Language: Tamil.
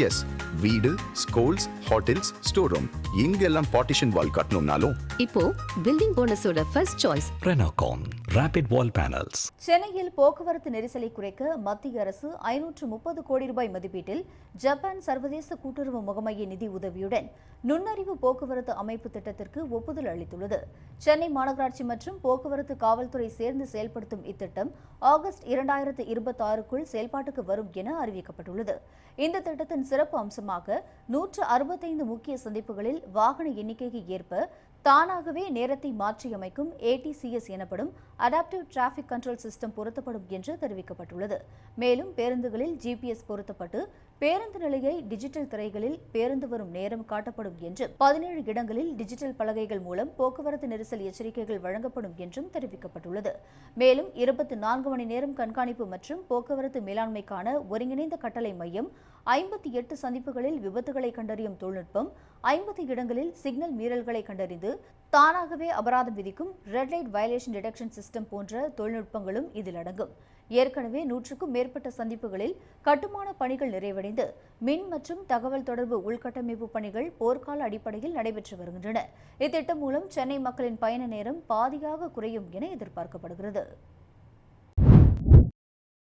எஸ், வீடு, ஸ்கூல்ஸ், ஹோட்டல்ஸ், ஸ்டோர் ரூம் இங்கெல்லாம் பார்ட்டிஷன் வால் கட்டணும்னாலும் இப்போ பில்டிங் போனஸோட first choice Renocon Rapid Wall Panels. சென்னையில் போக்குவரத்து நெரிசலை குறைக்க மத்திய அரசு 530 கோடி ரூபாய் மதிப்பீட்டில் ஜப்பான் சர்வதேச கூட்டுறவு முகமைய நிதி உதவியுடன் நுண்ணறிவு போக்குவரத்து அமைப்பு திட்டத்திற்கு ஒப்புதல் அளித்துள்ளது. சென்னை மாநகராட்சி மற்றும் போக்குவரத்து காவல்துறை சேர்ந்து செயல்படுத்தும் இத்திட்டம் ஆகஸ்ட் 2026க்குள் செயல்பாட்டுக்கு வரும் என அறிவிக்கப்பட்டுள்ளது. இந்த திட்டத்தின் சிறப்பு அம்சமாக 165 முக்கிய சந்திப்புகளில் வாகன எண்ணிக்கைக்கு ஏற்ப தானாகவே நேரத்தை மாற்றியமைக்கும் ஏடிசிஎஸ் எனப்படும் அடாப்டிவ் டிராபிக் கண்ட்ரோல் சிஸ்டம் பொருத்தப்படும் என்று தெரிவிக்கப்பட்டுள்ளது. மேலும் பேருந்துகளில் ஜிபிஎஸ் பொருத்தப்பட்டு பேருந்து நிலையை டிஜிட்டல் திரைகளில் பேருந்து வரும் நேரம் காட்டப்படும் என்றும் 17 இடங்களில் டிஜிட்டல் பலகைகள் மூலம் போக்குவரத்து நெரிசல் எச்சரிக்கைகள் வழங்கப்படும் என்றும் தெரிவிக்கப்பட்டுள்ளது. மேலும் 24 மணி நேரம் கண்காணிப்பு மற்றும் போக்குவரத்து மேலாண்மைக்கான ஒருங்கிணைந்த கட்டளை மையம், 58 சந்திப்புகளில் விபத்துகளை கண்டறியும் தொழில்நுட்பம், 50 இடங்களில் சிக்னல் மீறல்களை கண்டறிந்து தானாகவே அபராதம் விதிக்கும் red light violation detection system போன்ற தொழில்நுட்பங்களும் இதில் அடங்கும். ஏற்கனவே 100க்கும் மேற்பட்ட சந்திப்புகளில் கட்டுமான பணிகள் நிறைவடைந்து மின் மற்றும் தகவல் தொடர்பு உள்கட்டமைப்பு பணிகள் போர்க்கால அடிப்படையில் நடைபெற்று வருகின்றன. இத்திட்டம் மூலம் சென்னை மக்களின் பயண நேரம் பாதியாக குறையும் என எதிர்பார்க்கப்படுகிறது.